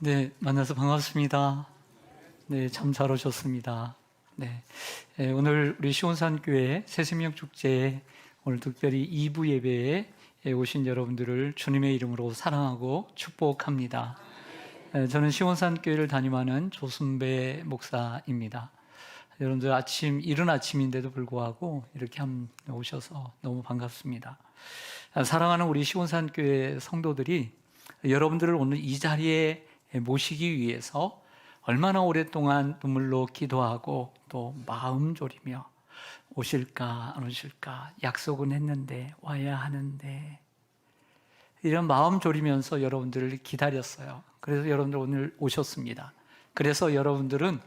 네, 만나서 반갑습니다. 네, 참 잘 오셨습니다. 네, 오늘 우리 시온산교회 새생명 축제에 오늘 특별히 2부 예배에 오신 여러분들을 주님의 이름으로 사랑하고 축복합니다. 저는 시온산교회를 담임하는 조순배 목사입니다. 여러분들 이른 아침인데도 불구하고 이렇게 오셔서 너무 반갑습니다. 사랑하는 우리 시온산교회 성도들이 여러분들을 오늘 이 자리에 모시기 위해서 얼마나 오랫동안 눈물로 기도하고 또 마음 졸이며 오실까 안 오실까 약속은 했는데 와야 하는데 이런 마음 졸이면서 여러분들을 기다렸어요. 그래서 여러분들 오늘 오셨습니다. 그래서 여러분들은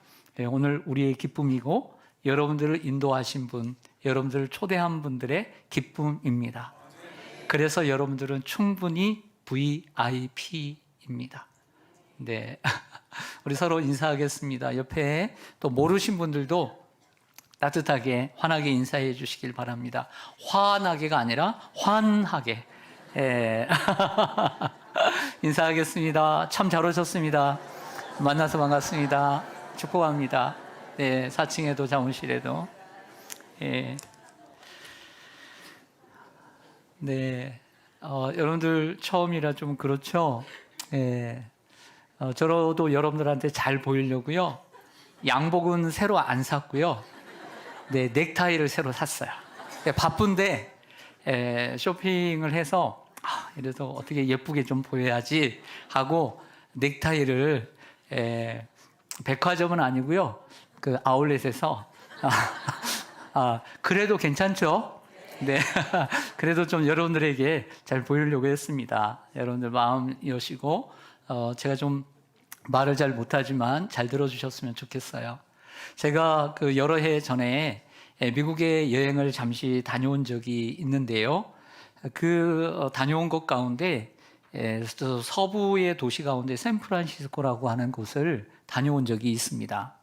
오늘 우리의 기쁨이고 여러분들을 인도하신 분, 여러분들을 초대한 분들의 기쁨입니다. 그래서 여러분들은 충분히 VIP입니다. 네, 우리 서로 인사하겠습니다. 옆에 또 모르신 분들도 따뜻하게 환하게 인사해 주시길 바랍니다. 화나게가 아니라 환하게. 인사하겠습니다. 참 잘 오셨습니다. 만나서 반갑습니다. 축복합니다. 네, 4층에도 자문실에도. 네, 여러분들 처음이라 좀 그렇죠. 저도 여러분들한테 잘 보이려고요. 양복은 새로 안 샀고요. 네, 넥타이를 새로 샀어요. 바쁜데 쇼핑을 해서 이래서 어떻게 예쁘게 좀 보여야지 하고 넥타이를 백화점은 아니고요. 그 아울렛에서 그래도 괜찮죠? 네, 그래도 좀 여러분들에게 잘 보이려고 했습니다. 여러분들 마음 여시고 제가 좀 말을 잘 못하지만 잘 들어주셨으면 좋겠어요. 제가 그 여러 해 전에 미국에 여행을 잠시 다녀온 적이 있는데요. 그 다녀온 곳 가운데 서부의 도시 가운데 샌프란시스코라고 하는 곳을 다녀온 적이 있습니다.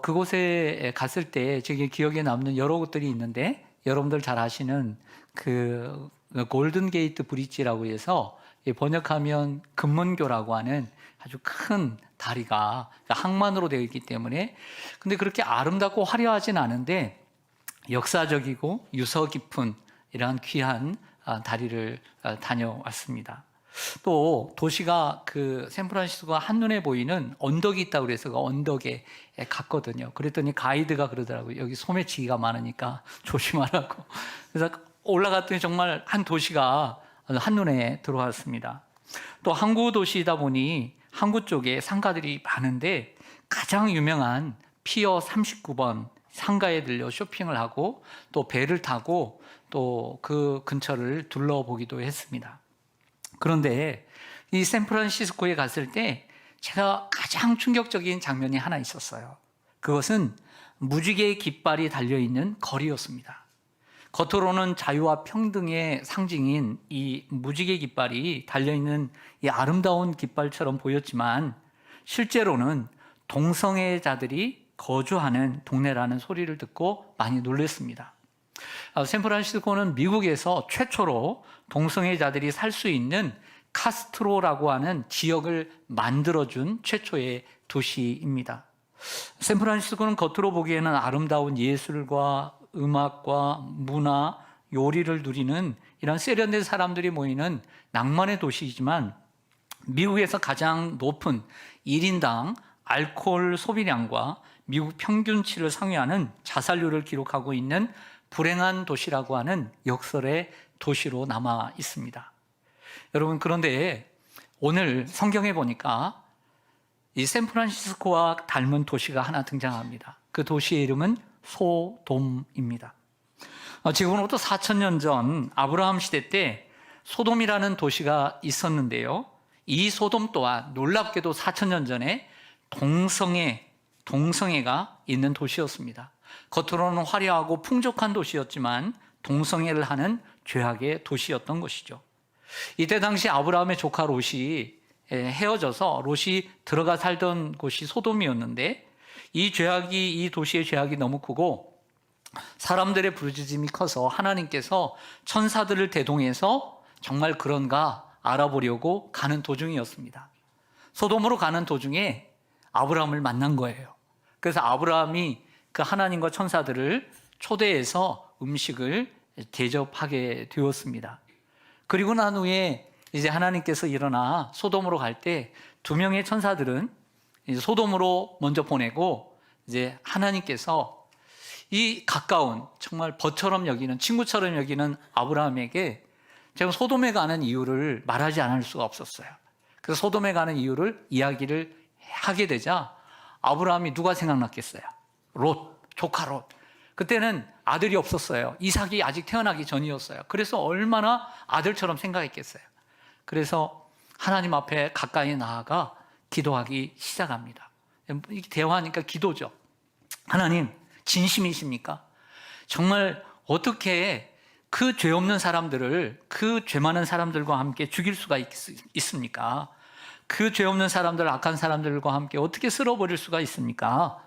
그곳에 갔을 때 제게 기억에 남는 여러 곳들이 있는데 여러분들 잘 아시는 그 골든 게이트 브릿지라고 해서 번역하면 금문교라고 하는 아주 큰 다리가 항만으로 되어 있기 때문에 근데 그렇게 아름답고 화려하진 않은데 역사적이고 유서 깊은 이러한 귀한 다리를 다녀왔습니다. 또 도시가 그 샌프란시스코가 한눈에 보이는 언덕이 있다고 그래서 그 언덕에 갔거든요. 그랬더니 가이드가 그러더라고요. 여기 소매치기가 많으니까 조심하라고. 그래서 올라갔더니 정말 한 도시가 한눈에 들어왔습니다. 또 항구 도시이다 보니 항구 쪽에 상가들이 많은데 가장 유명한 피어 39번 상가에 들려 쇼핑을 하고 또 배를 타고 또 그 근처를 둘러보기도 했습니다. 그런데 이 샌프란시스코에 갔을 때 제가 가장 충격적인 장면이 하나 있었어요. 그것은 무지개의 깃발이 달려있는 거리였습니다. 겉으로는 자유와 평등의 상징인 이 무지개 깃발이 달려있는 이 아름다운 깃발처럼 보였지만 실제로는 동성애자들이 거주하는 동네라는 소리를 듣고 많이 놀랐습니다. 샌프란시스코는 미국에서 최초로 동성애자들이 살 수 있는 카스트로라고 하는 지역을 만들어준 최초의 도시입니다. 샌프란시스코는 겉으로 보기에는 아름다운 예술과 음악과 문화, 요리를 누리는 이런 세련된 사람들이 모이는 낭만의 도시이지만 미국에서 가장 높은 1인당 알코올 소비량과 미국 평균치를 상회하는 자살률을 기록하고 있는 불행한 도시라고 하는 역설의 도시로 남아 있습니다. 여러분, 그런데 오늘 성경에 보니까 이 샌프란시스코와 닮은 도시가 하나 등장합니다. 그 도시의 이름은 소돔입니다. 지금으로부터 4,000년 전 아브라함 시대 때 소돔이라는 도시가 있었는데요. 이 소돔 또한 놀랍게도 4,000년 전에 동성애가 있는 도시였습니다. 겉으로는 화려하고 풍족한 도시였지만 동성애를 하는 죄악의 도시였던 것이죠. 이때 당시 아브라함의 조카 롯이 헤어져서 롯이 들어가 살던 곳이 소돔이었는데 이 도시의 죄악이 너무 크고 사람들의 부르짖음이 커서 하나님께서 천사들을 대동해서 정말 그런가 알아보려고 가는 도중이었습니다. 소돔으로 가는 도중에 아브라함을 만난 거예요. 그래서 아브라함이 그 하나님과 천사들을 초대해서 음식을 대접하게 되었습니다. 그리고 난 후에 이제 하나님께서 일어나 소돔으로 갈 때 두 명의 천사들은 이제 소돔으로 먼저 보내고, 이제 하나님께서 이 가까운 정말 벗처럼 여기는, 친구처럼 여기는 아브라함에게 제가 소돔에 가는 이유를 말하지 않을 수가 없었어요. 그래서 소돔에 가는 이유를 이야기를 하게 되자 아브라함이 누가 생각났겠어요? 롯, 조카 롯. 그때는 아들이 없었어요. 이삭이 아직 태어나기 전이었어요. 그래서 얼마나 아들처럼 생각했겠어요. 그래서 하나님 앞에 가까이 나아가 기도하기 시작합니다. 대화하니까 기도죠. 하나님, 진심이십니까? 정말 어떻게 그 죄 없는 사람들을, 그 죄 많은 사람들과 함께 죽일 수가 있습니까? 그 죄 없는 사람들, 악한 사람들과 함께 어떻게 쓸어버릴 수가 있습니까?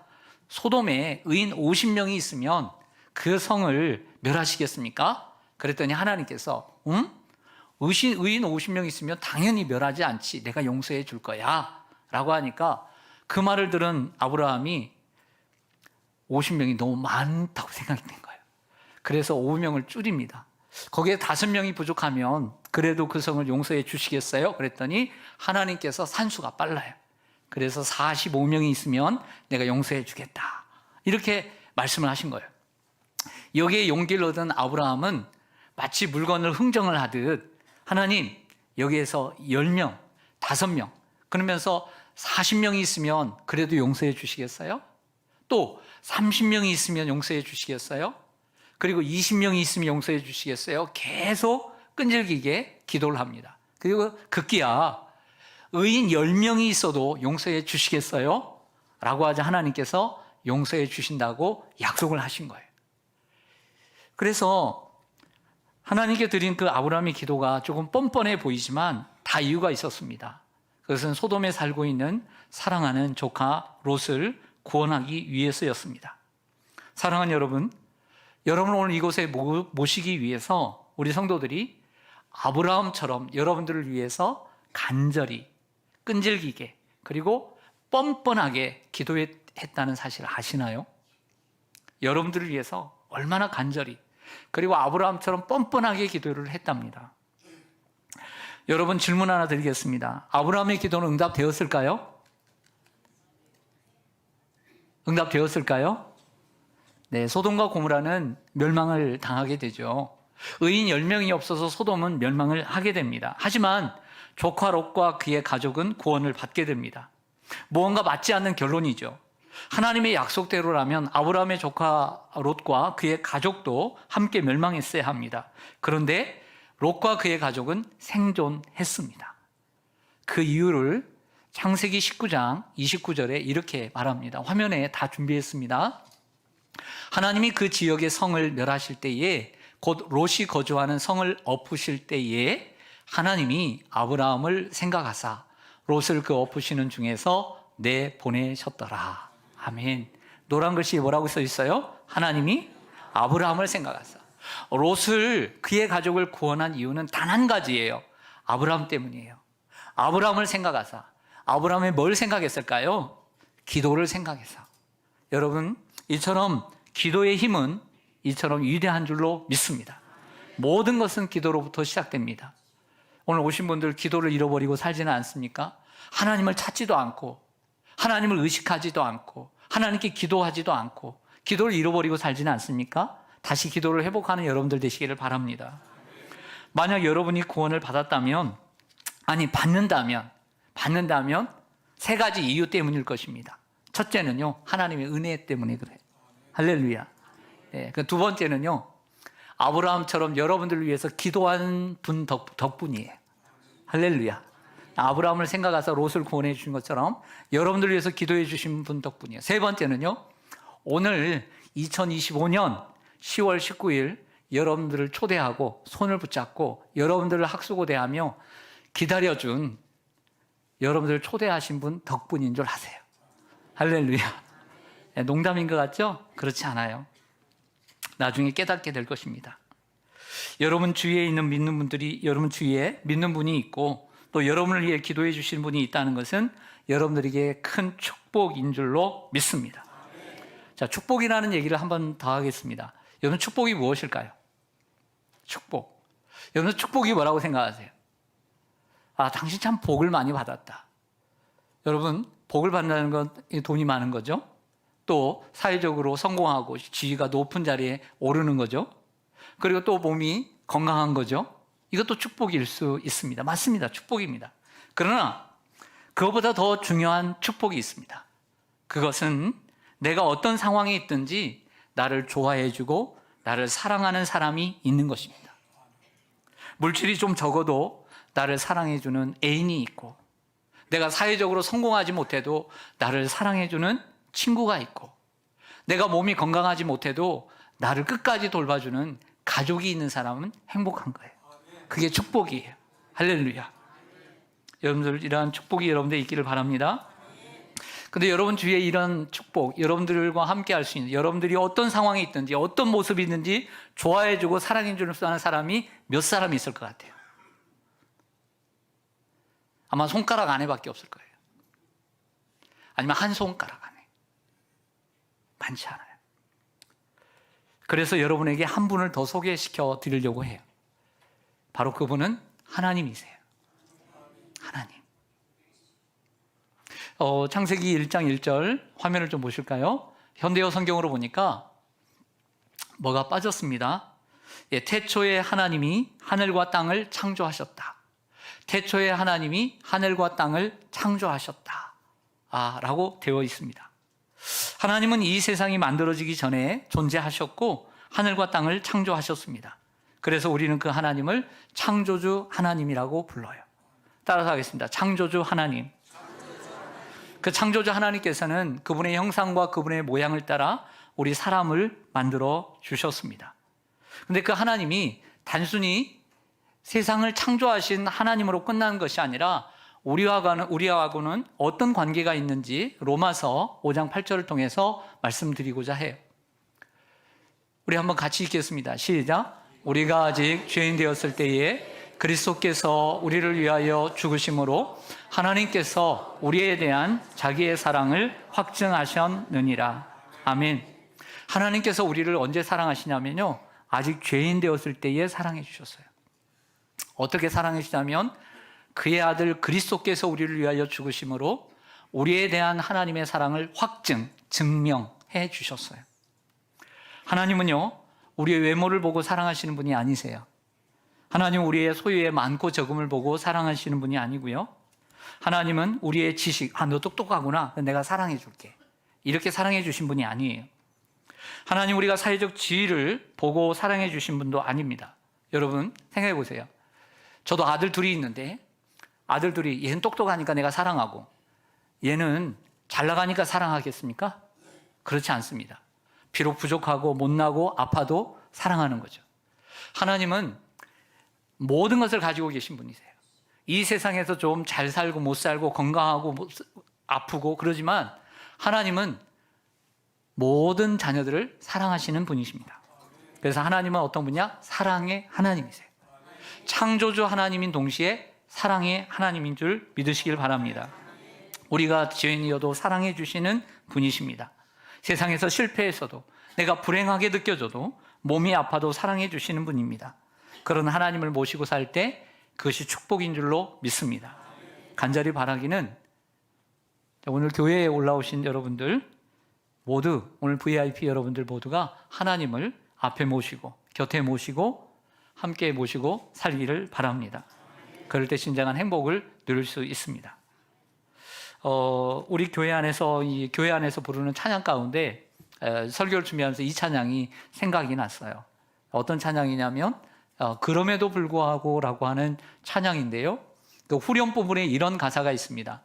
소돔에 의인 50명이 있으면 그 성을 멸하시겠습니까? 그랬더니 하나님께서 의인 50명 있으면 당연히 멸하지 않지, 내가 용서해 줄 거야 라고 하니까 그 말을 들은 아브라함이 50명이 너무 많다고 생각이 된 거예요. 그래서 5명을 줄입니다. 거기에 5명이 부족하면 그래도 그 성을 용서해 주시겠어요? 그랬더니 하나님께서 산수가 빨라요. 그래서 45명이 있으면 내가 용서해 주겠다, 이렇게 말씀을 하신 거예요. 여기에 용기를 얻은 아브라함은 마치 물건을 흥정을 하듯, 하나님, 여기에서 10명, 5명, 그러면서 40명이 있으면 그래도 용서해 주시겠어요? 또 30명이 있으면 용서해 주시겠어요? 그리고 20명이 있으면 용서해 주시겠어요? 계속 끈질기게 기도를 합니다. 그리고 급기야 의인 10명이 있어도 용서해 주시겠어요? 라고 하자 하나님께서 용서해 주신다고 약속을 하신 거예요. 그래서 하나님께 드린 그 아브라함의 기도가 조금 뻔뻔해 보이지만 다 이유가 있었습니다. 그것은 소돔에 살고 있는 사랑하는 조카 롯을 구원하기 위해서였습니다. 사랑하는 여러분, 여러분을 오늘 이곳에 모시기 위해서 우리 성도들이 아브라함처럼 여러분들을 위해서 간절히, 끈질기게, 그리고 뻔뻔하게 기도했다는 사실을 아시나요? 여러분들을 위해서 얼마나 간절히, 그리고 아브라함처럼 뻔뻔하게 기도를 했답니다. 여러분, 질문 하나 드리겠습니다. 아브라함의 기도는 응답되었을까요? 응답되었을까요? 네, 소돔과 고모라는 멸망을 당하게 되죠. 의인 10명이 없어서 소돔은 멸망을 하게 됩니다. 하지만 조카 롯과 그의 가족은 구원을 받게 됩니다. 무언가 맞지 않는 결론이죠. 하나님의 약속대로라면 아브라함의 조카 롯과 그의 가족도 함께 멸망했어야 합니다. 그런데 롯과 그의 가족은 생존했습니다. 그 이유를 창세기 19장 29절에 이렇게 말합니다. 화면에 다 준비했습니다. 하나님이 그 지역의 성을 멸하실 때에, 곧 롯이 거주하는 성을 엎으실 때에 하나님이 아브라함을 생각하사 롯을 그 엎으시는 중에서 내보내셨더라. 아멘. 노란 글씨 뭐라고 써 있어요? 하나님이 아브라함을 생각하사. 롯을, 그의 가족을 구원한 이유는 단 한 가지예요. 아브라함 때문이에요. 아브라함을 생각하사. 아브라함이 뭘 생각했을까요? 기도를 생각해서. 여러분, 이처럼 기도의 힘은 이처럼 위대한 줄로 믿습니다. 모든 것은 기도로부터 시작됩니다. 오늘 오신 분들 기도를 잃어버리고 살지는 않습니까? 하나님을 찾지도 않고, 하나님을 의식하지도 않고, 하나님께 기도하지도 않고, 기도를 잃어버리고 살지는 않습니까? 다시 기도를 회복하는 여러분들 되시기를 바랍니다. 만약 여러분이 구원을 받았다면, 받는다면 세 가지 이유 때문일 것입니다. 첫째는요, 하나님의 은혜 때문에 그래요. 할렐루야. 네, 그 두 번째는요, 아브라함처럼 여러분들을 위해서 기도한 분 덕분이에요. 할렐루야. 아브라함을 생각해서 롯을 구원해 주신 것처럼 여러분들을 위해서 기도해 주신 분 덕분이에요. 세 번째는요, 오늘 2025년 10월 19일 여러분들을 초대하고 손을 붙잡고 여러분들을 학수고대하며 기다려준 여러분들을 초대하신 분 덕분인 줄 아세요. 할렐루야. 농담인 것 같죠? 그렇지 않아요. 나중에 깨닫게 될 것입니다. 여러분 주위에 있는 믿는 분들이, 여러분 주위에 믿는 분이 있고 또 여러분을 위해 기도해 주신 분이 있다는 것은 여러분들에게 큰 축복인 줄로 믿습니다. 자, 축복이라는 얘기를 한번 더 하겠습니다. 여러분, 축복이 무엇일까요? 축복. 여러분, 축복이 뭐라고 생각하세요? 아, 당신 참 복을 많이 받았다. 여러분, 복을 받는다는 건 돈이 많은 거죠. 또 사회적으로 성공하고 지위가 높은 자리에 오르는 거죠. 그리고 또 몸이 건강한 거죠. 이것도 축복일 수 있습니다. 맞습니다. 축복입니다. 그러나 그것보다 더 중요한 축복이 있습니다. 그것은 내가 어떤 상황에 있든지 나를 좋아해주고 나를 사랑하는 사람이 있는 것입니다. 물질이 좀 적어도 나를 사랑해주는 애인이 있고, 내가 사회적으로 성공하지 못해도 나를 사랑해주는 친구가 있고, 내가 몸이 건강하지 못해도 나를 끝까지 돌봐주는 가족이 있는 사람은 행복한 거예요. 그게 축복이에요. 할렐루야. 여러분들, 이러한 축복이 여러분들 있기를 바랍니다. 근데 여러분 주위에 이런 축복, 여러분들과 함께 할 수 있는, 여러분들이 어떤 상황에 있든지 어떤 모습이 있든지 좋아해주고 사랑해주는 사람이 몇 사람이 있을 것 같아요? 아마 손가락 안에밖에 없을 거예요. 아니면 한 손가락 안에. 많지 않아요. 그래서 여러분에게 한 분을 더 소개시켜 드리려고 해요. 바로 그분은 하나님이세요. 하나님. 창세기 1장 1절 화면을 좀 보실까요? 현대어 성경으로 보니까 뭐가 빠졌습니다. 예, 태초에 하나님이 하늘과 땅을 창조하셨다. 태초에 하나님이 하늘과 땅을 창조하셨다. 라고 되어 있습니다. 하나님은 이 세상이 만들어지기 전에 존재하셨고 하늘과 땅을 창조하셨습니다. 그래서 우리는 그 하나님을 창조주 하나님이라고 불러요. 따라서 하겠습니다. 창조주 하나님. 그 창조주 하나님께서는 그분의 형상과 그분의 모양을 따라 우리 사람을 만들어 주셨습니다. 근데 그 하나님이 단순히 세상을 창조하신 하나님으로 끝난 것이 아니라 우리하고는 어떤 관계가 있는지 로마서 5장 8절을 통해서 말씀드리고자 해요. 우리 한번 같이 읽겠습니다. 시작. 우리가 아직 죄인 되었을 때에 그리스도께서 우리를 위하여 죽으심으로 하나님께서 우리에 대한 자기의 사랑을 확증하셨느니라. 아멘. 하나님께서 우리를 언제 사랑하시냐면요, 아직 죄인 되었을 때에 사랑해 주셨어요. 어떻게 사랑해 주냐면 그의 아들 그리스도께서 우리를 위하여 죽으심으로 우리에 대한 하나님의 사랑을 증명해 주셨어요. 하나님은요, 우리의 외모를 보고 사랑하시는 분이 아니세요. 하나님은 우리의 소유의 많고 적음을 보고 사랑하시는 분이 아니고요. 하나님은 우리의 지식, 너 똑똑하구나, 내가 사랑해 줄게, 이렇게 사랑해 주신 분이 아니에요. 하나님, 우리가 사회적 지위를 보고 사랑해 주신 분도 아닙니다. 여러분 생각해 보세요. 저도 아들 둘이 있는데 아들 둘이, 얘는 똑똑하니까 내가 사랑하고 얘는 잘 나가니까 사랑하겠습니까? 그렇지 않습니다. 비록 부족하고 못나고 아파도 사랑하는 거죠. 하나님은 모든 것을 가지고 계신 분이세요. 이 세상에서 좀 잘 살고 못 살고 건강하고 아프고 그러지만 하나님은 모든 자녀들을 사랑하시는 분이십니다. 그래서 하나님은 어떤 분이냐? 사랑의 하나님이세요. 창조주 하나님인 동시에 사랑의 하나님인 줄 믿으시길 바랍니다. 우리가 죄인이어도 사랑해 주시는 분이십니다. 세상에서 실패했어도, 내가 불행하게 느껴져도, 몸이 아파도 사랑해 주시는 분입니다. 그런 하나님을 모시고 살 때 그것이 축복인 줄로 믿습니다. 간절히 바라기는 오늘 교회에 올라오신 여러분들 모두, 오늘 VIP 여러분들 모두가 하나님을 앞에 모시고 곁에 모시고 함께 모시고 살기를 바랍니다. 그럴 때 진정한 행복을 누릴 수 있습니다. 우리 교회 안에서 부르는 찬양 가운데 설교를 준비하면서 이 찬양이 생각이 났어요. 어떤 찬양이냐면 그럼에도 불구하고라고 하는 찬양인데요. 그 후렴 부분에 이런 가사가 있습니다.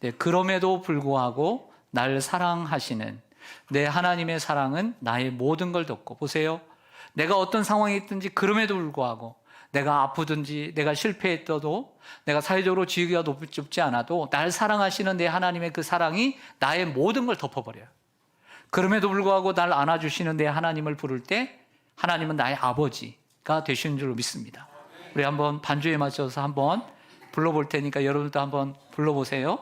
네, 그럼에도 불구하고 날 사랑하시는 내 하나님의 사랑은 나의 모든 걸 덮고, 보세요. 내가 어떤 상황에 있든지 그럼에도 불구하고, 내가 아프든지 내가 실패했어도, 내가 사회적으로 지위가 높지 않아도 날 사랑하시는 내 하나님의 그 사랑이 나의 모든 걸 덮어버려요. 그럼에도 불구하고 날 안아주시는 내 하나님을 부를 때 하나님은 나의 아버지가 되시는 줄로 믿습니다. 우리 한번 반주에 맞춰서 한번 불러볼 테니까 여러분도 한번 불러보세요.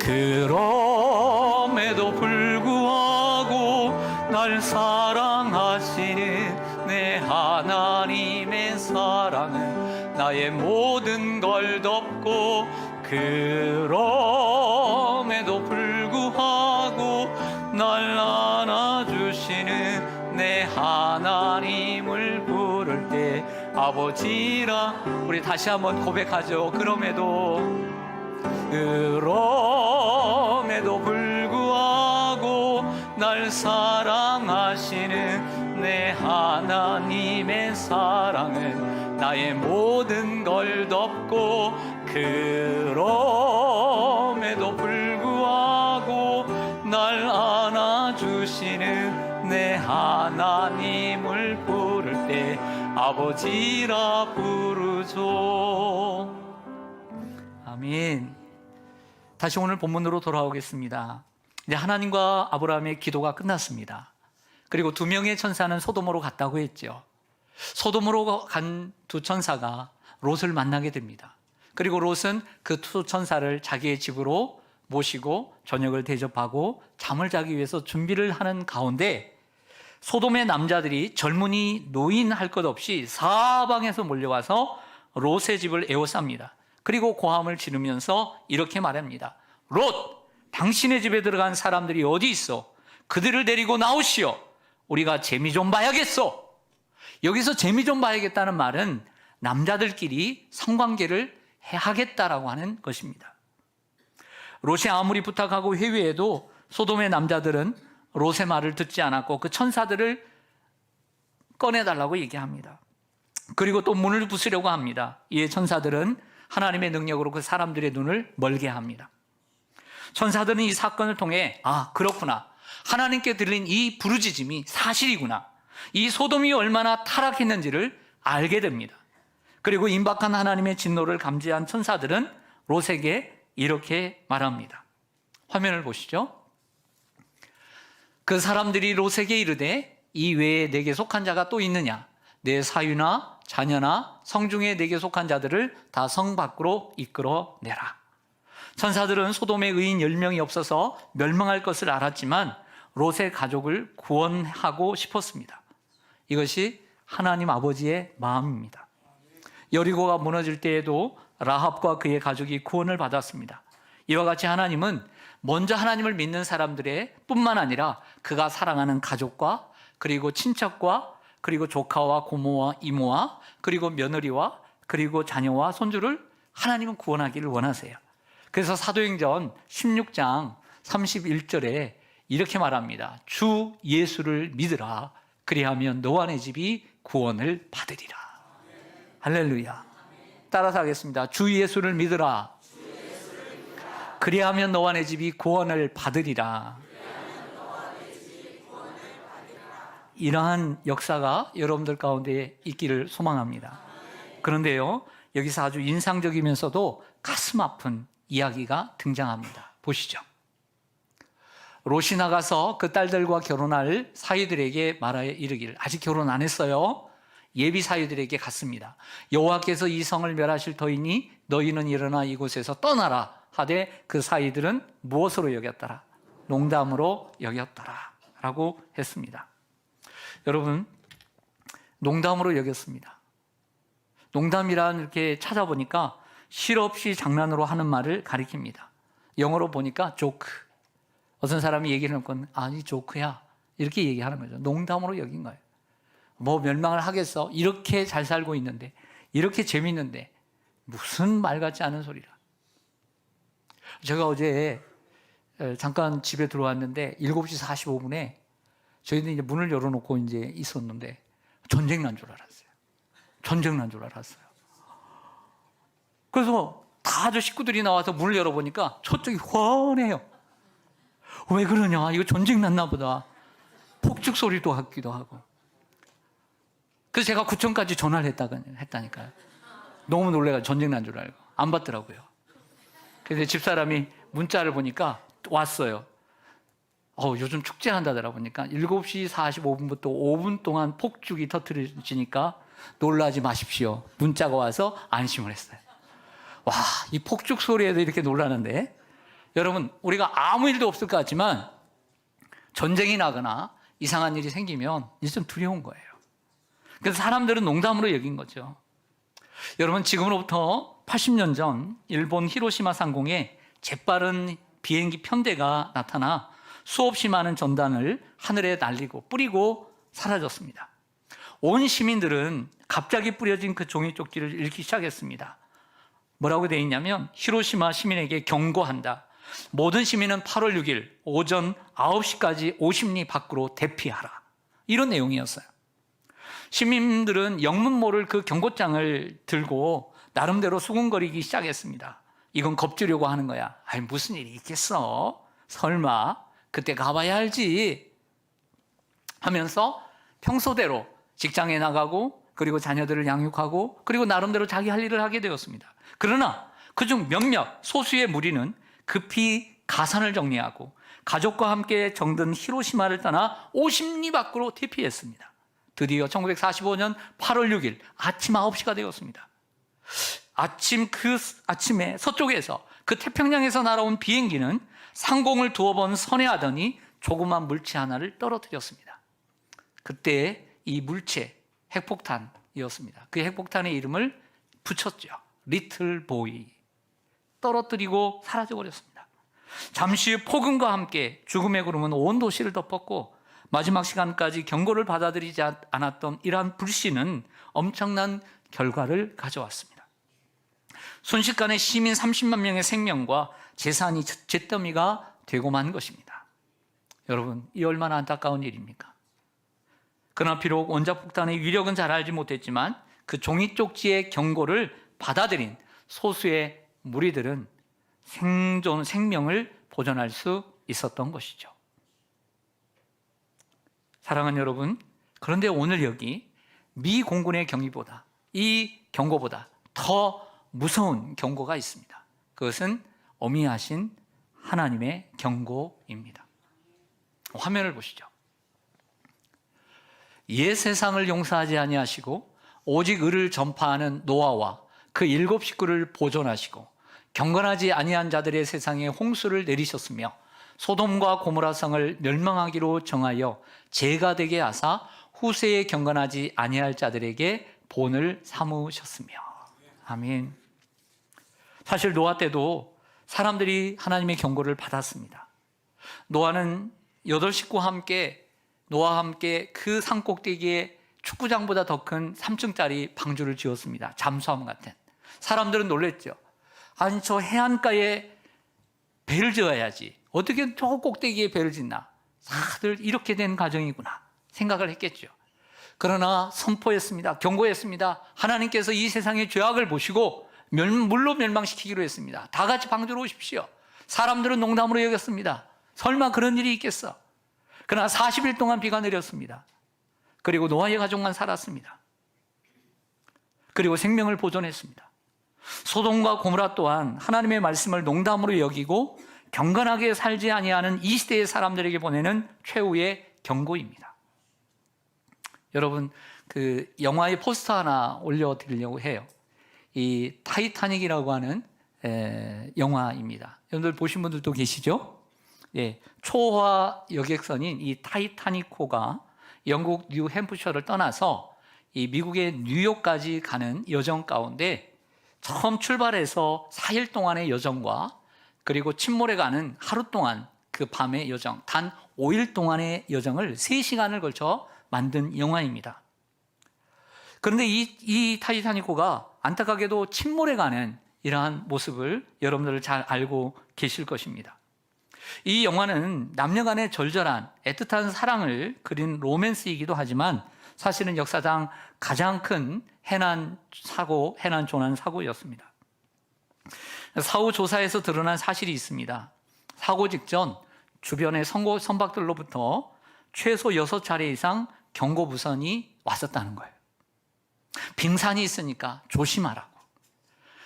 그럼에도 불구하고 날 사랑하시는 내 하나님의 사랑은 나의 모든 걸 덮고, 그럼에도 불구하고 날 안아주시는 내 하나님을 부를 때 아버지라. 우리 다시 한번 고백하죠. 그럼에도 불구하고 날 사랑하시는 내 하나님의 사랑은 나의 모든 걸 덮고, 그럼에도 불구하고 날 안아주시는 내 하나님을 부를 때 아버지라 부르죠. 아멘. 다시 오늘 본문으로 돌아오겠습니다. 이제 하나님과 아브라함의 기도가 끝났습니다. 그리고 두 명의 천사는 소돔으로 갔다고 했죠. 소돔으로 간 두 천사가 롯을 만나게 됩니다. 그리고 롯은 그 두 천사를 자기의 집으로 모시고 저녁을 대접하고 잠을 자기 위해서 준비를 하는 가운데, 소돔의 남자들이 젊은이 노인 할 것 없이 사방에서 몰려와서 롯의 집을 에워쌉니다. 그리고 고함을 지르면서 이렇게 말합니다. 롯! 당신의 집에 들어간 사람들이 어디 있어? 그들을 데리고 나오시오. 우리가 재미 좀 봐야겠어. 여기서 재미 좀 봐야겠다는 말은 남자들끼리 성관계를 하겠다라고 하는 것입니다. 롯이 아무리 부탁하고 회유해도 소돔의 남자들은 롯의 말을 듣지 않았고 그 천사들을 꺼내달라고 얘기합니다. 그리고 또 문을 부수려고 합니다. 이에 천사들은 하나님의 능력으로 그 사람들의 눈을 멀게 합니다. 천사들은 이 사건을 통해 그렇구나, 하나님께 들린 이 부르짖음이 사실이구나, 이 소돔이 얼마나 타락했는지를 알게 됩니다. 그리고 임박한 하나님의 진노를 감지한 천사들은 롯에게 이렇게 말합니다. 화면을 보시죠. 그 사람들이 롯에게 이르되 이 외에 내게 속한 자가 또 있느냐? 내 사유나 자녀나 성중에 내게 속한 자들을 다 성 밖으로 이끌어내라. 천사들은 소돔의 의인 10명이 없어서 멸망할 것을 알았지만 롯의 가족을 구원하고 싶었습니다. 이것이 하나님 아버지의 마음입니다. 여리고가 무너질 때에도 라합과 그의 가족이 구원을 받았습니다. 이와 같이 하나님은 먼저 하나님을 믿는 사람들의 뿐만 아니라 그가 사랑하는 가족과 그리고 친척과 그리고 조카와 고모와 이모와 그리고 며느리와 그리고 자녀와 손주를 하나님은 구원하기를 원하세요. 그래서 사도행전 16장 31절에 이렇게 말합니다. 주 예수를 믿으라. 그리하면 너와 내 집이 구원을 받으리라. 할렐루야. 따라서 하겠습니다. 주 예수를 믿으라. 그리하면 너와 내 집이 구원을 받으리라. 이러한 역사가 여러분들 가운데 있기를 소망합니다. 그런데요, 여기서 아주 인상적이면서도 가슴 아픈 이야기가 등장합니다. 보시죠. 롯이 나가서 그 딸들과 결혼할 사위들에게 말하여 이르기를, 아직 결혼 안 했어요. 예비 사위들에게 갔습니다. 여호와께서 이 성을 멸하실 터이니 너희는 일어나 이곳에서 떠나라 하되 그 사위들은 무엇으로 여겼더라? 농담으로 여겼더라 라고 했습니다. 여러분, 농담으로 여겼습니다. 농담이란 이렇게 찾아보니까 실없이 장난으로 하는 말을 가리킵니다. 영어로 보니까 조크. 어떤 사람이 얘기를 하면 아니 조크야 이렇게 얘기하는 거죠. 농담으로 여긴 거예요. 뭐 멸망을 하겠어. 이렇게 잘 살고 있는데, 이렇게 재밌는데 무슨 말 같지 않은 소리라. 제가 어제 잠깐 집에 들어왔는데 7시 45분에 저희는 이제 문을 열어놓고 이제 있었는데 전쟁 난 줄 알았어요. 전쟁 난 줄 알았어요. 그래서 다 저 식구들이 나와서 문을 열어보니까 저쪽이 훤해요. 왜 그러냐? 이거 전쟁 났나 보다. 폭죽 소리도 같기도 하고. 그래서 제가 구청까지 전화를 했다니까요. 너무 놀래가지고 전쟁 난 줄 알고 안 받더라고요. 그래서 집사람이 문자를 보니까 왔어요. 요즘 축제한다더라 보니까 7시 45분부터 5분 동안 폭죽이 터뜨려지니까 놀라지 마십시오. 문자가 와서 안심을 했어요. 와, 이 폭죽 소리에도 이렇게 놀라는데, 여러분, 우리가 아무 일도 없을 것 같지만 전쟁이 나거나 이상한 일이 생기면 이제 좀 두려운 거예요. 그래서 사람들은 농담으로 여긴 거죠. 여러분, 지금으로부터 80년 전 일본 히로시마 상공에 재빠른 비행기 편대가 나타나 수없이 많은 전단을 하늘에 날리고 뿌리고 사라졌습니다. 온 시민들은 갑자기 뿌려진 그 종이 쪽지를 읽기 시작했습니다. 뭐라고 되어 있냐면, 히로시마 시민에게 경고한다. 모든 시민은 8월 6일 오전 9시까지 50리 밖으로 대피하라. 이런 내용이었어요. 시민들은 영문 모를 그 경고장을 들고 나름대로 수군거리기 시작했습니다. 이건 겁주려고 하는 거야. 아니, 무슨 일이 있겠어? 설마 그때 가봐야 알지 하면서 평소대로 직장에 나가고, 그리고 자녀들을 양육하고, 그리고 나름대로 자기 할 일을 하게 되었습니다. 그러나 그중 몇몇 소수의 무리는 급히 가산을 정리하고 가족과 함께 정든 히로시마를 떠나 50리 밖으로 대피했습니다. 드디어 1945년 8월 6일 아침 9시가 되었습니다. 아침에 서쪽에서 그 태평양에서 날아온 비행기는 상공을 두어 번 선회하더니 조그만 물체 하나를 떨어뜨렸습니다. 그때 이 물체, 핵폭탄이었습니다. 그 핵폭탄의 이름을 붙였죠. 리틀 보이. 떨어뜨리고 사라져버렸습니다. 잠시 후 폭음과 함께 죽음의 구름은 온 도시를 덮었고, 마지막 시간까지 경고를 받아들이지 않았던 이러한 불씨는 엄청난 결과를 가져왔습니다. 순식간에 시민 30만 명의 생명과 재산이 잿더미가 되고 만 것입니다. 여러분, 이 얼마나 안타까운 일입니까? 그러나 비록 원자폭탄의 위력은 잘 알지 못했지만 그 종이 쪽지의 경고를 받아들인 소수의 무리들은 생명을 보존할 수 있었던 것이죠. 사랑하는 여러분, 그런데 오늘 여기 미 공군의 경위보다, 이 경고보다 더 무서운 경고가 있습니다. 그것은 어미하신 하나님의 경고입니다. 화면을 보시죠. 옛 세상을 용서하지 아니하시고 오직 의를 전파하는 노아와 그 7 식구를 보존하시고 경건하지 아니한 자들의 세상에 홍수를 내리셨으며 소돔과 고모라 성을 멸망하기로 정하여 재가 되게 하사 후세에 경건하지 아니할 자들에게 본을 삼으셨으며. 아멘. 사실 노아 때도 사람들이 하나님의 경고를 받았습니다. 노아는 8 식구와 함께 노아와 함께 그 산 꼭대기에 축구장보다 더 큰 3층짜리 방주를 지었습니다. 잠수함 같은. 사람들은 놀랬죠. 아니, 저 해안가에 배를 지어야지. 어떻게 저 꼭대기에 배를 짓나? 다들 이렇게 된 가정이구나 생각을 했겠죠. 그러나 선포했습니다. 경고했습니다. 하나님께서 이 세상의 죄악을 보시고 물로 멸망시키기로 했습니다. 다 같이 방주로 오십시오. 사람들은 농담으로 여겼습니다. 설마 그런 일이 있겠어? 그러나 40일 동안 비가 내렸습니다. 그리고 노아의 가족만 살았습니다. 그리고 생명을 보존했습니다. 소돔과 고모라 또한 하나님의 말씀을 농담으로 여기고 경건하게 살지 아니하는 이 시대의 사람들에게 보내는 최후의 경고입니다. 여러분, 그 영화의 포스터 하나 올려드리려고 해요. 이 타이타닉이라고 하는 영화입니다. 여러분들 보신 분들도 계시죠? 예, 초호화 여객선인 이 타이타닉호가 영국 뉴햄프셔를 떠나서 이 미국의 뉴욕까지 가는 여정 가운데 처음 출발해서 4일 동안의 여정과 그리고 침몰해 가는 하루 동안 그 밤의 여정, 단 5일 동안의 여정을 3시간을 걸쳐 만든 영화입니다. 그런데 이 타이타닉호가 안타깝게도 침몰해 가는 이러한 모습을 여러분들 잘 알고 계실 것입니다. 이 영화는 남녀간의 절절한 애틋한 사랑을 그린 로맨스이기도 하지만 사실은 역사상 가장 큰 해난 조난 사고였습니다. 사후 조사에서 드러난 사실이 있습니다. 사고 직전 주변의 선박들로부터 최소 6차례 이상 경고무선이 왔었다는 거예요. 빙산이 있으니까 조심하라고.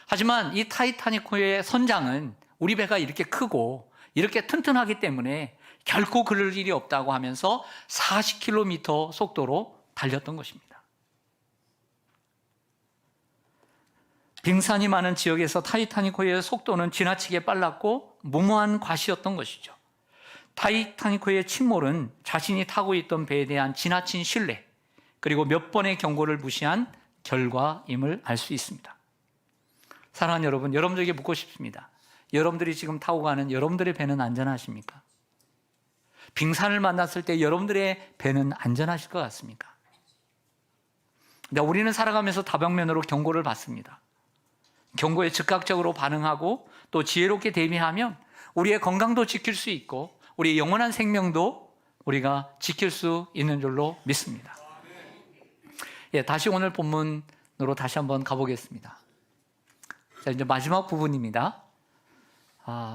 하지만 이 타이타닉호의 선장은 우리 배가 이렇게 크고 이렇게 튼튼하기 때문에 결코 그럴 일이 없다고 하면서 40km 속도로 달렸던 것입니다. 빙산이 많은 지역에서 타이타닉호의 속도는 지나치게 빨랐고 무모한 과시였던 것이죠. 타이타닉호의 침몰은 자신이 타고 있던 배에 대한 지나친 신뢰, 그리고 몇 번의 경고를 무시한 결과임을 알 수 있습니다. 사랑하는 여러분, 여러분들에게 묻고 싶습니다. 여러분들이 지금 타고 가는 여러분들의 배는 안전하십니까? 빙산을 만났을 때 여러분들의 배는 안전하실 것 같습니까? 우리는 살아가면서 다방면으로 경고를 받습니다. 경고에 즉각적으로 반응하고 또 지혜롭게 대비하면 우리의 건강도 지킬 수 있고 우리의 영원한 생명도 우리가 지킬 수 있는 줄로 믿습니다. 다시 오늘 본문으로 다시 한번 가보겠습니다. 자, 이제 마지막 부분입니다.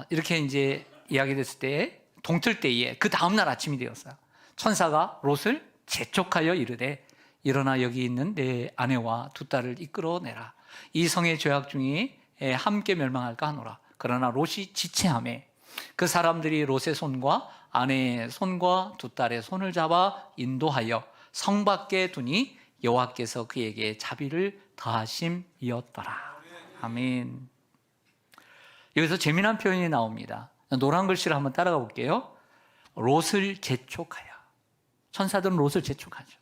이렇게 이제 이야기됐을 때 동틀 때에 그 다음날 아침이 되었어요. 천사가 롯을 재촉하여 이르되 일어나 여기 있는 내 아내와 두 딸을 이끌어내라. 이 성의 죄악 중에 함께 멸망할까 하노라. 그러나 롯이 지체하매 그 사람들이 롯의 손과 아내의 손과 두 딸의 손을 잡아 인도하여 성 밖에 두니 여호와께서 그에게 자비를 더하심이었더라. 아멘. 여기서 재미난 표현이 나옵니다. 노란 글씨를 한번 따라가 볼게요. 롯을 재촉하여. 천사들은 롯을 재촉하죠.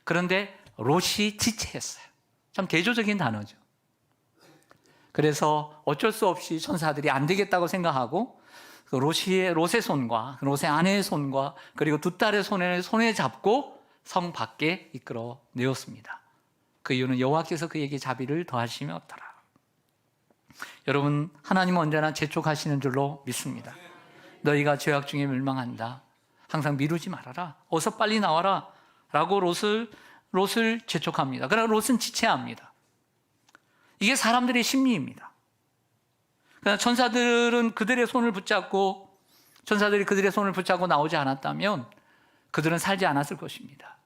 그런데 롯이 지체했어요. 참 대조적인 단어죠. 그래서 어쩔 수 없이 천사들이 안 되겠다고 생각하고 롯의 손과 롯의 아내의 손과 그리고 두 딸의 손에 잡고 성 밖에 이끌어 내었습니다. 그 이유는 여호와께서 그에게 자비를 더하시었더라. 여러분, 하나님은 언제나 재촉하시는 줄로 믿습니다. 너희가 죄악 중에 멸망한다. 항상 미루지 말아라. 어서 빨리 나와라. 라고 롯을 재촉합니다. 그러나 롯은 지체합니다. 이게 사람들의 심리입니다. 그러나 천사들이 그들의 손을 붙잡고 나오지 않았다면 그들은 살지 않았을 것입니다.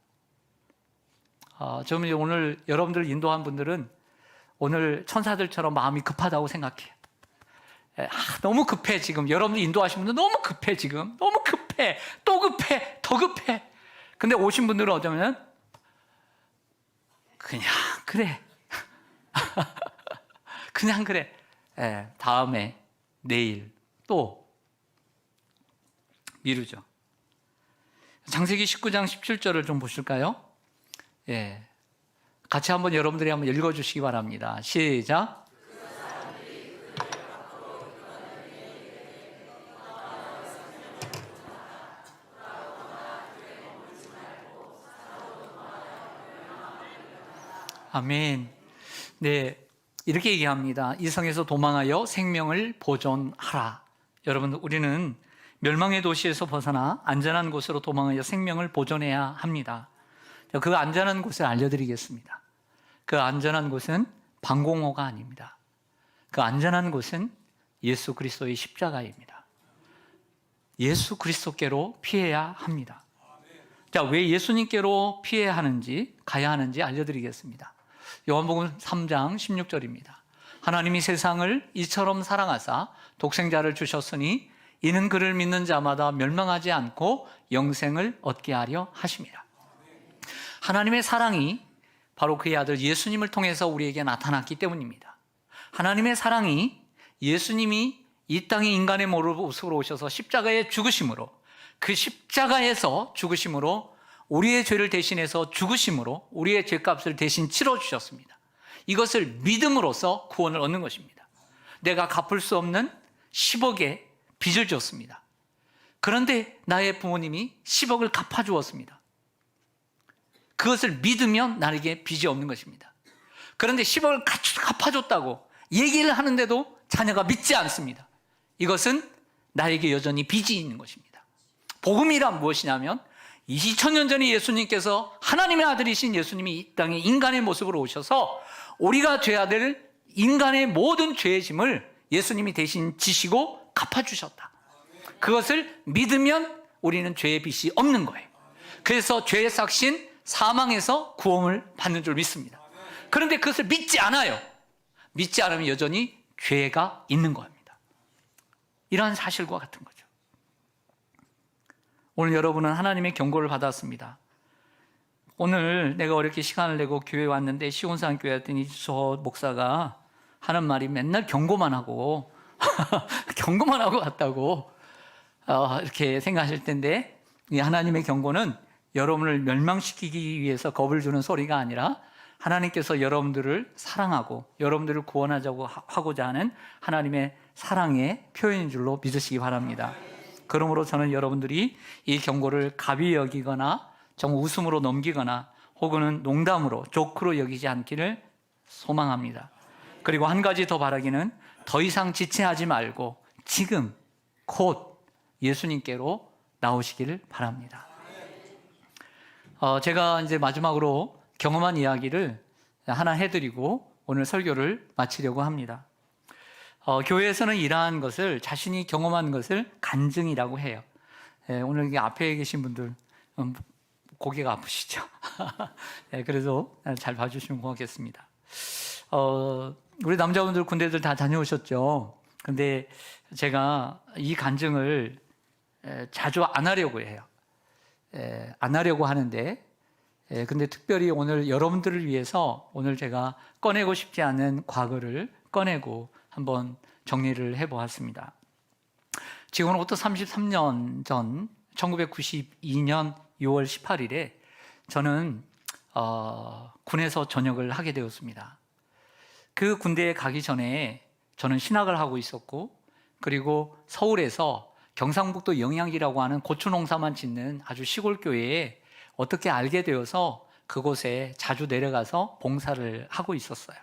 저는 오늘 여러분들 인도한 분들은 오늘 천사들처럼 마음이 급하다고 생각해요. 너무 급해 지금. 여러분들 인도하신 분들 너무 급해 지금. 너무 급해. 또 급해. 더 급해. 근데 오신 분들은 어쩌면 그냥 그래. 그냥 그래. 다음에 내일 또 미루죠. 창세기 19장 17절을 좀 보실까요? 같이 한번 여러분들이 한번 읽어주시기 바랍니다. 시작. 아멘. 네, 이렇게 얘기합니다. 이 성에서 도망하여 생명을 보존하라. 여러분, 우리는 멸망의 도시에서 벗어나 안전한 곳으로 도망하여 생명을 보존해야 합니다. 그 안전한 곳을 알려드리겠습니다. 그 안전한 곳은 방공호가 아닙니다. 그 안전한 곳은 예수 그리스도의 십자가입니다. 예수 그리스도께로 피해야 합니다. 자, 왜 예수님께로 가야 하는지 알려드리겠습니다. 요한복음 3장 16절입니다. 하나님이 세상을 이처럼 사랑하사 독생자를 주셨으니 이는 그를 믿는 자마다 멸망하지 않고 영생을 얻게 하려 하심이라. 하나님의 사랑이 바로 그의 아들 예수님을 통해서 우리에게 나타났기 때문입니다. 하나님의 사랑이 예수님이 이 땅에 인간의 모습으로 오셔서 십자가에 죽으심으로, 그 십자가에서 죽으심으로 우리의 죄를 대신해서 죽으심으로 우리의 죄값을 대신 치러주셨습니다. 이것을 믿음으로써 구원을 얻는 것입니다. 내가 갚을 수 없는 10억의 빚을 졌습니다. 그런데 나의 부모님이 10억을 갚아주었습니다. 그것을 믿으면 나에게 빚이 없는 것입니다. 그런데 10억을 갚아줬다고 얘기를 하는데도 자녀가 믿지 않습니다. 이것은 나에게 여전히 빚이 있는 것입니다. 복음이란 무엇이냐면 2000년 전에 예수님께서 하나님의 아들이신 예수님이 이 땅에 인간의 모습으로 오셔서 우리가 져야 될 인간의 모든 죄의 짐을 예수님이 대신 지시고 갚아주셨다. 그것을 믿으면 우리는 죄의 빚이 없는 거예요. 그래서 죄의 삭신 사망에서 구원을 받는 줄 믿습니다. 그런데 그것을 믿지 않아요. 믿지 않으면 여전히 죄가 있는 겁니다. 이러한 사실과 같은 거죠. 오늘 여러분은 하나님의 경고를 받았습니다. 오늘 내가 어렵게 시간을 내고 교회에 왔는데 시온산 교회 왔더니 저 목사가 하는 말이 맨날 경고만 하고 경고만 하고 왔다고 이렇게 생각하실 텐데, 이 하나님의 경고는 여러분을 멸망시키기 위해서 겁을 주는 소리가 아니라 하나님께서 여러분들을 사랑하고 여러분들을 구원하자고 하고자 하는 하나님의 사랑의 표현인 줄로 믿으시기 바랍니다. 그러므로 저는 여러분들이 이 경고를 가벼이 여기거나 좀 웃음으로 넘기거나 혹은 농담으로 조크로 여기지 않기를 소망합니다. 그리고 한 가지 더 바라기는 더 이상 지체하지 말고 지금 곧 예수님께로 나오시기를 바랍니다. 제가 이제 마지막으로 경험한 이야기를 하나 해드리고 오늘 설교를 마치려고 합니다. 교회에서는 이러한 것을, 자신이 경험한 것을 간증이라고 해요. 오늘 앞에 계신 분들 고개가 아프시죠? 그래서 잘 봐주시면 고맙겠습니다. 우리 남자분들 군대들 다 다녀오셨죠? 근데 제가 이 간증을 자주 안 하려고 해요. 안 하려고 하는데, 근데 특별히 오늘 여러분들을 위해서 오늘 제가 꺼내고 싶지 않은 과거를 꺼내고 한번 정리를 해보았습니다. 지금으로부터 33년 전 1992년 6월 18일에 저는 군에서 전역을 하게 되었습니다. 그 군대에 가기 전에 저는 신학을 하고 있었고, 그리고 서울에서 경상북도 영양이라고 하는 고추 농사만 짓는 아주 시골 교회에 어떻게 알게 되어서 그곳에 자주 내려가서 봉사를 하고 있었어요.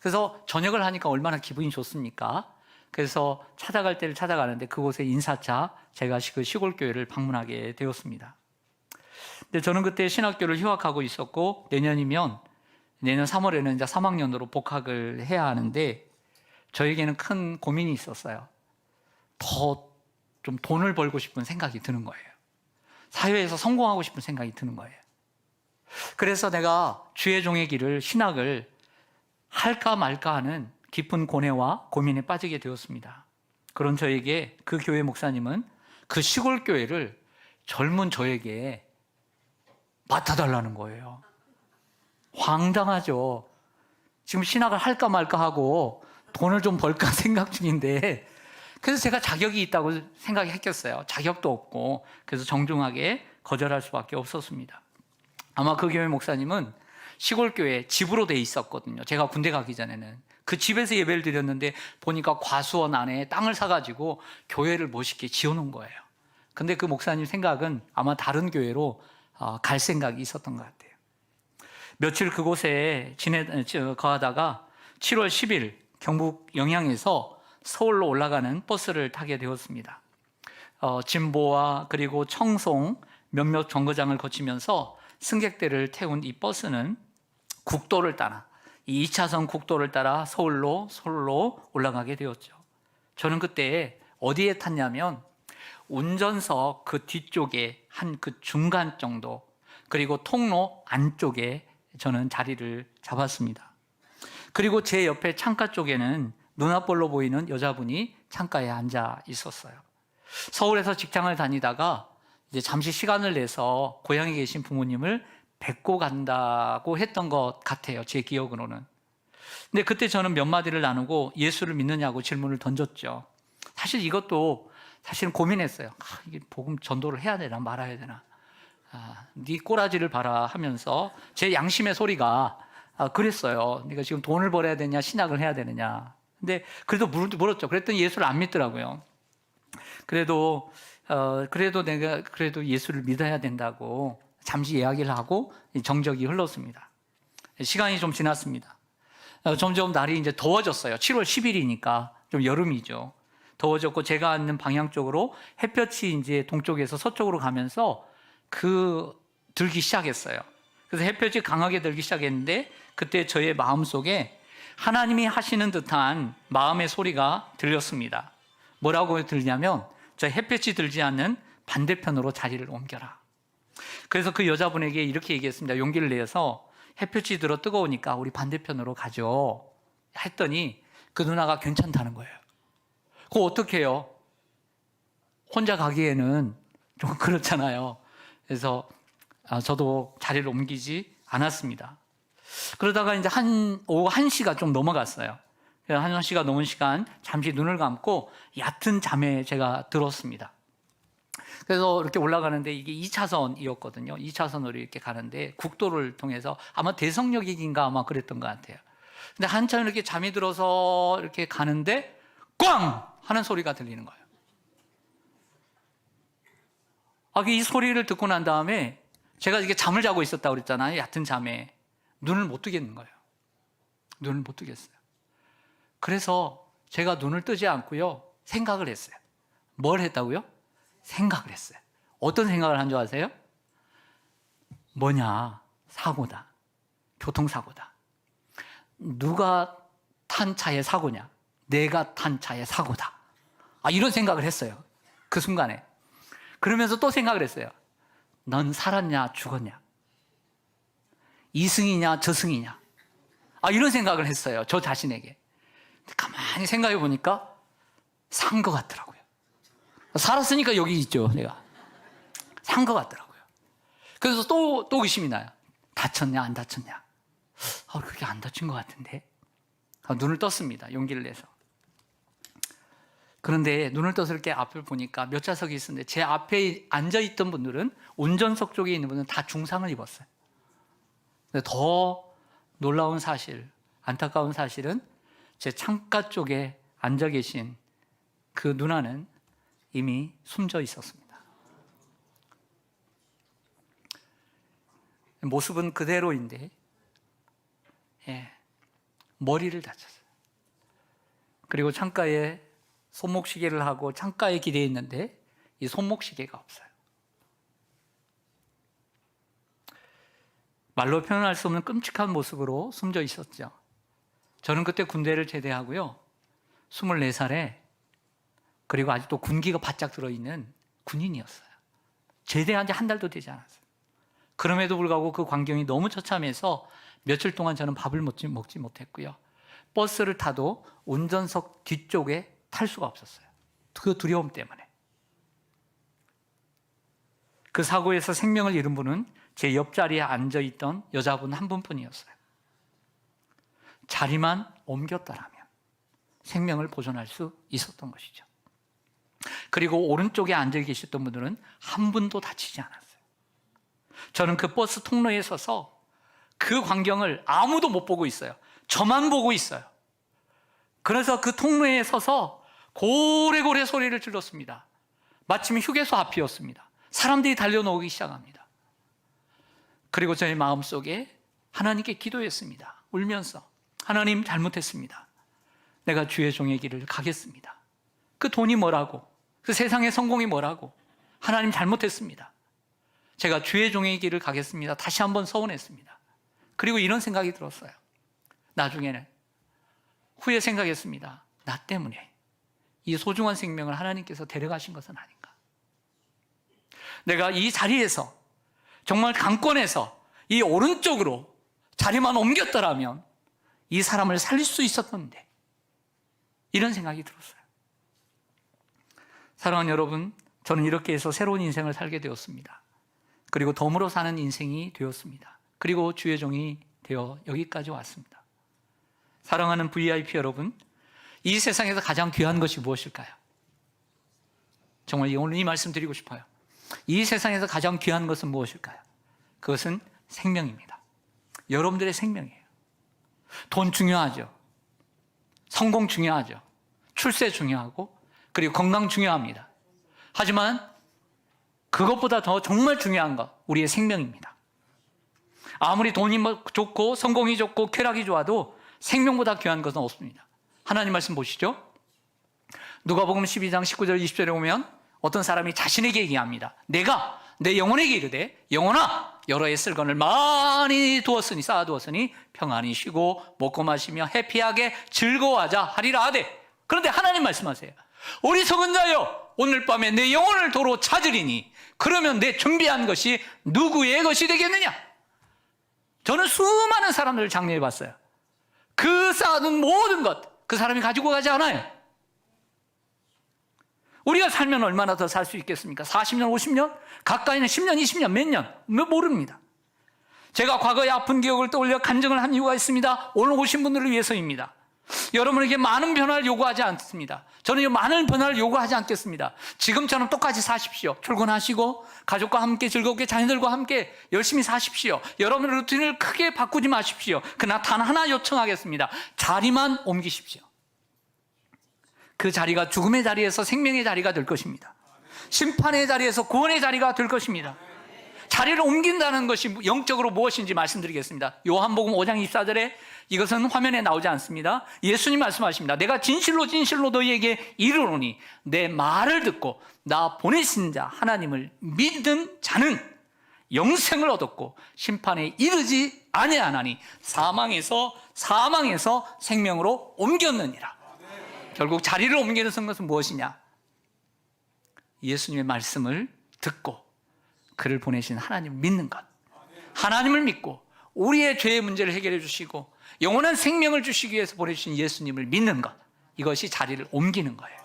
그래서 전역을 하니까 얼마나 기분이 좋습니까? 그래서 찾아갈 때를 찾아가는데 그곳에 인사차 제가 그 시골 교회를 방문하게 되었습니다. 근데 저는 그때 신학교를 휴학하고 있었고, 내년 3월에는 이제 3학년으로 복학을 해야 하는데 저에게는 큰 고민이 있었어요. 더 좀 돈을 벌고 싶은 생각이 드는 거예요. 사회에서 성공하고 싶은 생각이 드는 거예요. 그래서 내가 주의 종의 길을, 신학을 할까 말까 하는 깊은 고뇌와 고민에 빠지게 되었습니다. 그런 저에게 그 교회 목사님은 그 시골 교회를 젊은 저에게 맡아달라는 거예요. 황당하죠. 지금 신학을 할까 말까 하고 돈을 좀 벌까 생각 중인데, 그래서 제가 자격이 있다고 생각했겠어요. 자격도 없고, 그래서 정중하게 거절할 수밖에 없었습니다. 아마 그 교회 목사님은 시골 교회 집으로 돼 있었거든요. 제가 군대 가기 전에는 그 집에서 예배를 드렸는데 보니까 과수원 안에 땅을 사가지고 교회를 멋있게 지어놓은 거예요. 근데 그 목사님 생각은 아마 다른 교회로 갈 생각이 있었던 것 같아요. 며칠 그곳에 거하다가 7월 10일 경북 영양에서 서울로 올라가는 버스를 타게 되었습니다. 진보와 그리고 청송 몇몇 정거장을 거치면서 승객들을 태운 이 버스는 국도를 따라, 이 2차선 국도를 따라 서울로 올라가게 되었죠. 저는 그때 어디에 탔냐면 운전석 그 뒤쪽에 한 그 중간 정도, 그리고 통로 안쪽에 저는 자리를 잡았습니다. 그리고 제 옆에 창가 쪽에는 눈앞볼로 보이는 여자분이 창가에 앉아 있었어요. 서울에서 직장을 다니다가 이제 잠시 시간을 내서 고향에 계신 부모님을 뵙고 간다고 했던 것 같아요. 제 기억으로는. 근데 그때 저는 몇 마디를 나누고 예수를 믿느냐고 질문을 던졌죠. 사실 이것도 사실은 고민했어요. 이게 복음 전도를 해야 되나 말아야 되나. 네 꼬라지를 봐라 하면서 제 양심의 소리가 그랬어요. 네가 지금 돈을 벌어야 되냐 신학을 해야 되느냐. 근데 그래도 물었죠. 그랬더니 예수를 안 믿더라고요. 그래도 내가 그래도 예수를 믿어야 된다고 잠시 이야기를 하고 정적이 흘렀습니다. 시간이 좀 지났습니다. 점점 날이 이제 더워졌어요. 7월 10일이니까 좀 여름이죠. 더워졌고 제가 앉는 방향 쪽으로 햇볕이 이제 동쪽에서 서쪽으로 가면서 들기 시작했어요. 그래서 햇볕이 강하게 들기 시작했는데 그때 저의 마음속에 하나님이 하시는 듯한 마음의 소리가 들렸습니다. 뭐라고 들냐면 저 햇볕이 들지 않는 반대편으로 자리를 옮겨라. 그래서 그 여자분에게 이렇게 얘기했습니다. 용기를 내서 햇볕이 들어 뜨거우니까 우리 반대편으로 가죠. 했더니 그 누나가 괜찮다는 거예요. 그거 어떻게 해요? 혼자 가기에는 좀 그렇잖아요. 그래서 저도 자리를 옮기지 않았습니다. 그러다가 이제 오후 1시가 좀 넘어갔어요. 1시가 넘은 시간 잠시 눈을 감고 얕은 잠에 제가 들었습니다. 그래서 이렇게 올라가는데 이게 2차선이었거든요. 2차선으로 이렇게 가는데 국도를 통해서 아마 대성역인가 아마 그랬던 것 같아요. 근데 한참 이렇게 잠이 들어서 이렇게 가는데 꽝! 하는 소리가 들리는 거예요. 이 소리를 듣고 난 다음에 제가 이게 잠을 자고 있었다고 그랬잖아요. 얕은 잠에. 눈을 못 뜨겠는 거예요. 눈을 못 뜨겠어요. 그래서 제가 눈을 뜨지 않고요. 생각을 했어요. 뭘 했다고요? 생각을 했어요. 어떤 생각을 한 줄 아세요? 뭐냐? 사고다. 교통사고다. 누가 탄 차의 사고냐? 내가 탄 차의 사고다. 이런 생각을 했어요. 그 순간에. 그러면서 또 생각을 했어요. 넌 살았냐 죽었냐? 이승이냐 저승이냐? 이런 생각을 했어요. 저 자신에게. 가만히 생각해 보니까 산 것 같더라고요. 살았으니까 여기 있죠, 내가. 산 것 같더라고요. 그래서 또 의심이 나요. 다쳤냐 안 다쳤냐? 그게 안 다친 것 같은데. 눈을 떴습니다. 용기를 내서. 그런데 눈을 떠서 이렇게 앞을 보니까 몇 좌석이 있었는데 제 앞에 앉아있던 분들은 운전석 쪽에 있는 분들은 다 중상을 입었어요. 근데 더 놀라운 사실, 안타까운 사실은 제 창가 쪽에 앉아 계신 그 누나는 이미 숨져 있었습니다. 모습은 그대로인데 머리를 다쳤어요. 그리고 창가에 손목시계를 하고 창가에 기대어 있는데 이 손목시계가 없어요. 말로 표현할 수 없는 끔찍한 모습으로 숨져 있었죠. 저는 그때 군대를 제대하고요. 24살에 그리고 아직도 군기가 바짝 들어있는 군인이었어요. 제대한 지 한 달도 되지 않았어요. 그럼에도 불구하고 그 광경이 너무 처참해서 며칠 동안 저는 밥을 먹지 못했고요. 버스를 타도 운전석 뒤쪽에 탈 수가 없었어요. 그 두려움 때문에. 그 사고에서 생명을 잃은 분은 제 옆자리에 앉아있던 여자분 한 분뿐이었어요. 자리만 옮겼다라면 생명을 보존할 수 있었던 것이죠. 그리고 오른쪽에 앉아 계셨던 분들은 한 분도 다치지 않았어요. 저는 그 버스 통로에 서서 그 광경을 아무도 못 보고 있어요. 저만 보고 있어요. 그래서 그 통로에 서서 고래고래 소리를 질렀습니다. 마침 휴게소 앞이었습니다. 사람들이 달려나오기 시작합니다. 그리고 저의 마음속에 하나님께 기도했습니다. 울면서 하나님 잘못했습니다. 내가 주의 종의 길을 가겠습니다. 그 돈이 뭐라고, 그 세상의 성공이 뭐라고, 하나님 잘못했습니다. 제가 주의 종의 길을 가겠습니다. 다시 한번 서원했습니다. 그리고 이런 생각이 들었어요. 나중에는 후에 생각했습니다. 나 때문에 이 소중한 생명을 하나님께서 데려가신 것은 아닌가. 내가 이 자리에서 정말 강권에서 이 오른쪽으로 자리만 옮겼더라면 이 사람을 살릴 수 있었는데, 이런 생각이 들었어요. 사랑하는 여러분, 저는 이렇게 해서 새로운 인생을 살게 되었습니다. 그리고 덤으로 사는 인생이 되었습니다. 그리고 주의 종이 되어 여기까지 왔습니다. 사랑하는 VIP 여러분, 이 세상에서 가장 귀한 것이 무엇일까요? 정말 오늘 이 말씀 드리고 싶어요. 이 세상에서 가장 귀한 것은 무엇일까요? 그것은 생명입니다. 여러분들의 생명이에요. 돈 중요하죠. 성공 중요하죠. 출세 중요하고, 그리고 건강 중요합니다. 하지만 그것보다 더 정말 중요한 것, 우리의 생명입니다. 아무리 돈이 좋고 성공이 좋고 쾌락이 좋아도 생명보다 귀한 것은 없습니다. 하나님 말씀 보시죠. 누가복음 12장 19절 20절에 보면 어떤 사람이 자신에게 얘기합니다. 내가 내 영혼에게 이르되, 영혼아, 여러 해 쓸 것을 많이 쌓아두었으니 평안히 쉬고 먹고 마시며 해피하게 즐거워하자 하리라 하되. 그런데 하나님 말씀하세요. 어리석은 자여, 오늘 밤에 내 영혼을 도로 찾으리니 그러면 내 준비한 것이 누구의 것이 되겠느냐. 저는 수많은 사람들을 장례해 봤어요. 그 쌓아둔 모든 것, 그 사람이 가지고 가지 않아요. 우리가 살면 얼마나 더 살 수 있겠습니까? 40년, 50년? 가까이는 10년, 20년, 몇 년? 모릅니다. 제가 과거의 아픈 기억을 떠올려 간증을 한 이유가 있습니다. 오늘 오신 분들을 위해서입니다. 여러분에게 많은 변화를 요구하지 않습니다. 저는 많은 변화를 요구하지 않겠습니다. 지금처럼 똑같이 사십시오. 출근하시고 가족과 함께 즐겁게 자녀들과 함께 열심히 사십시오. 여러분의 루틴을 크게 바꾸지 마십시오. 그러나 단 하나 요청하겠습니다. 자리만 옮기십시오. 그 자리가 죽음의 자리에서 생명의 자리가 될 것입니다. 심판의 자리에서 구원의 자리가 될 것입니다. 자리를 옮긴다는 것이 영적으로 무엇인지 말씀드리겠습니다. 요한복음 5장 24절에 이것은 화면에 나오지 않습니다. 예수님 말씀하십니다. 내가 진실로 진실로 너희에게 이르노니 내 말을 듣고 나 보내신 자 하나님을 믿는 자는 영생을 얻었고 심판에 이르지 아니하나니 사망에서 생명으로 옮겼느니라. 결국 자리를 옮기는 것은 무엇이냐? 예수님의 말씀을 듣고 그를 보내신 하나님을 믿는 것. 하나님을 믿고 우리의 죄의 문제를 해결해 주시고 영원한 생명을 주시기 위해서 보내주신 예수님을 믿는 것. 이것이 자리를 옮기는 거예요.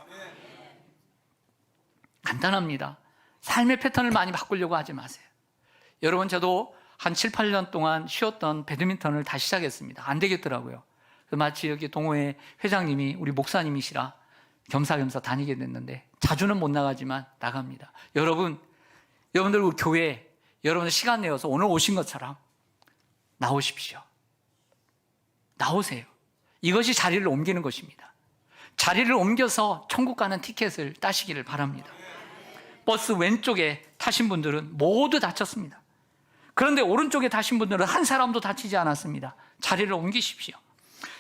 간단합니다. 삶의 패턴을 많이 바꾸려고 하지 마세요. 여러분, 저도 한 7, 8년 동안 쉬었던 배드민턴을 다시 시작했습니다. 안 되겠더라고요. 마치 여기 동호회 회장님이 우리 목사님이시라 겸사겸사 다니게 됐는데 자주는 못 나가지만 나갑니다. 여러분들 우리 교회에 여러분들 시간 내어서 오늘 오신 것처럼 나오십시오. 나오세요. 이것이 자리를 옮기는 것입니다. 자리를 옮겨서 천국 가는 티켓을 따시기를 바랍니다. 버스 왼쪽에 타신 분들은 모두 다쳤습니다. 그런데 오른쪽에 타신 분들은 한 사람도 다치지 않았습니다. 자리를 옮기십시오.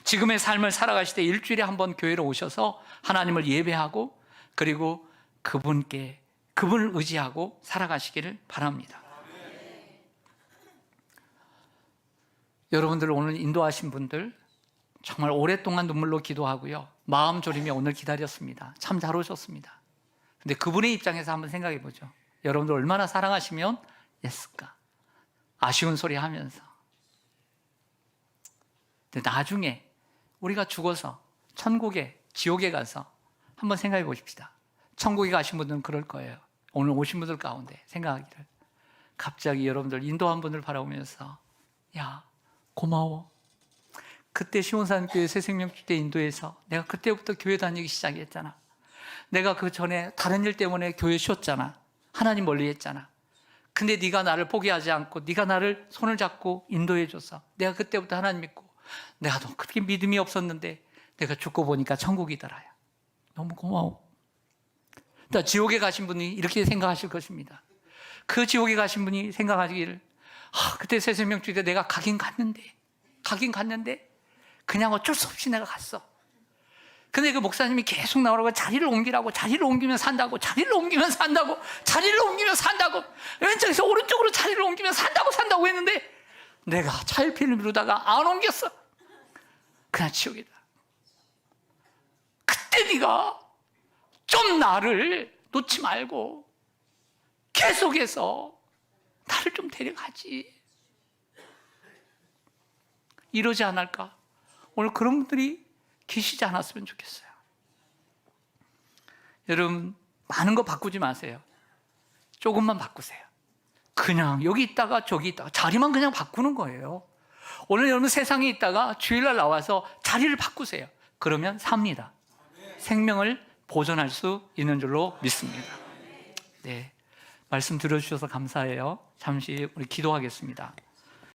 지금의 삶을 살아가실 때 일주일에 한 번 교회로 오셔서 하나님을 예배하고 그리고 그분을 의지하고 살아가시기를 바랍니다. 여러분들 오늘 인도하신 분들 정말 오랫동안 눈물로 기도하고요. 마음 졸이며 오늘 기다렸습니다. 참 잘 오셨습니다. 근데 그분의 입장에서 한번 생각해 보죠. 여러분들 얼마나 사랑하시면 했을까? 아쉬운 소리 하면서. 근데 나중에 우리가 죽어서 천국에, 지옥에 가서 한번 생각해 보십시다. 천국에 가신 분들은 그럴 거예요. 오늘 오신 분들 가운데 생각하기를. 갑자기 여러분들 인도한 분을 바라보면서 야, 고마워. 그때 시온산교회 새생명주 때 인도해서 내가 그때부터 교회 다니기 시작했잖아. 내가 그 전에 다른 일 때문에 교회 쉬었잖아. 하나님 멀리 했잖아. 근데 네가 나를 포기하지 않고 네가 나를 손을 잡고 인도해줘서 내가 그때부터 하나님 믿고 내가 너무 그렇게 믿음이 없었는데 내가 죽고 보니까 천국이더라요. 너무 고마워. 또 지옥에 가신 분이 이렇게 생각하실 것입니다. 그 지옥에 가신 분이 생각하기를 그때 새생명주 때 내가 가긴 갔는데 그냥 어쩔 수 없이 내가 갔어. 근데 그 목사님이 계속 나오라고 자리를 옮기라고, 자리를 옮기면 산다고, 자리를 옮기면 산다고, 자리를 옮기면 산다고, 왼쪽에서 오른쪽으로 자리를 옮기면 산다고 했는데 내가 차일피일 미루다가 안 옮겼어. 그냥 지옥이다. 그때 네가 좀 나를 놓지 말고 계속해서 나를 좀 데려가지. 이러지 않을까? 오늘 그런 분들이 계시지 않았으면 좋겠어요. 여러분, 많은 거 바꾸지 마세요. 조금만 바꾸세요. 그냥 여기 있다가 저기 있다가 자리만 그냥 바꾸는 거예요. 오늘 여러분 세상에 있다가 주일날 나와서 자리를 바꾸세요. 그러면 삽니다. 생명을 보존할 수 있는 줄로 믿습니다. 네, 말씀 들어주셔서 감사해요. 잠시 우리 기도하겠습니다.